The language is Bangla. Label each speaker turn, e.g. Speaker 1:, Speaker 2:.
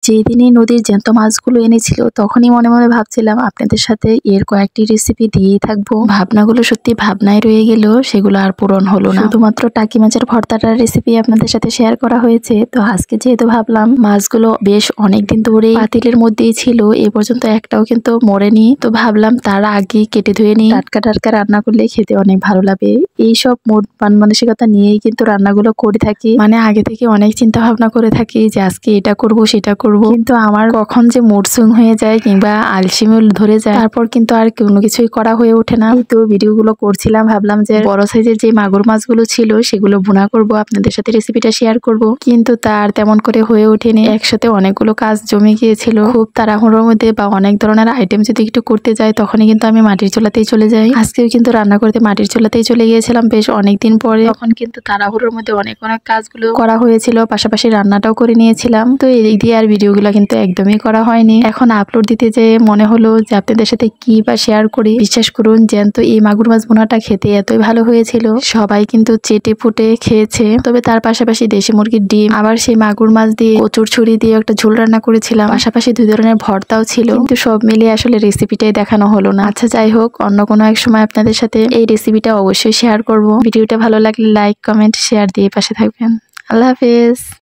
Speaker 1: যেদিনই নদীর জ্যান্ত মাছগুলো এনেছিল তখনই মনে মনে ভাবছিলাম আপনাদের সাথে এর কয়েকটি রেসিপি দিয়েই থাকবো। ভাবনাগুলো সত্যি ভাবনায় রয়ে গেল, সেগুলো আর পূরণ হলো না। শুধুমাত্র টাকি মাছের ভর্তাটার রেসিপি আপনাদের সাথে শেয়ার করা হয়েছে। তো আজকে যেহেতু ভাবলাম মাছগুলো বেশ অনেকদিন ধরে পাতিলের মধ্যেই ছিল, এ পর্যন্ত একটাও কিন্তু মরেনি, তো ভাবলাম তার আগে কেটে ধুয়ে নিই। টাটকা টাটকা রান্না করলে খেতে অনেক ভালো লাগে। এইসব মন মানসিকতা নিয়েই কিন্তু রান্নাগুলো করে থাকি, মানে আগে থেকে অনেক চিন্তা ভাবনা করে থাকি যে আজকে এটা করব সেটা করব, কিন্তু আমার কখন যে মুড সুইং হয়ে যায় কিংবা আলসেমি ধরে যায়, তারপর কিন্তু আর কোনো কিছুই করা হয়ে ওঠে না। তো ভিডিওগুলো করছিলাম, ভাবলাম যে বড় সাইজের যে মাগুর মাছগুলো ছিল সেগুলো ভুনা করব, আপনাদের সাথে রেসিপিটা শেয়ার করব, কিন্তু তার তেমন করে হয়ে ওঠেনি। একসাথে অনেকগুলো কাজ জমে গিয়েছিল, খুব তাড়াহুড়োর মধ্যে বা অনেক ধরনের আইটেম যদি একটু করতে যাই তখনই কিন্তু আমি মাটির চুলাতেই চলে যাই। আজকেও কিন্তু রান্না করতে মাটির চুলাতেই চলে গিয়েছিলাম বেশ অনেকদিন পরে। তখন কিন্তু তাড়াহুড়োর মধ্যে অনেক কাজগুলো করা হয়েছিল, পাশাপাশি রান্নাটাও করে নিয়েছিলাম। তো এই দিয়ে আর ভিডিওগুলো কিন্তু একদমই করা হয়নি। এখন আপলোড দিতে যে মনে হলো যে আপনাদের সাথে কি বা শেয়ার করি। বিশ্বাস করুন, জ্যান্ত এই মাগুর মাছ ভুনাটা খেতে এতই ভালো হয়েছিল, সবাই কিন্তু চেটে ফুটে খেয়েছে। তবে তার পাশাপাশি দেশি মুরগির ডিম, আবার সেই মাগুর মাছ দিয়ে কচুর ছুরি দিয়ে একটা ঝোল রান্না করেছিলাম, পাশাপাশি 2 ধরনের ভর্তাও ছিল, কিন্তু সব মিলিয়ে আসলে রেসিপিটাই দেখানো হলো না। আচ্ছা যাই হোক, অন্য কোনো এক সময় আপনাদের সাথে এই রেসিপিটা অবশ্যই শেয়ার করব। ভিডিওটা ভালো লাগলে লাইক কমেন্ট শেয়ার দিয়ে পাশে থাকবেন। আল্লাহ হাফেজ।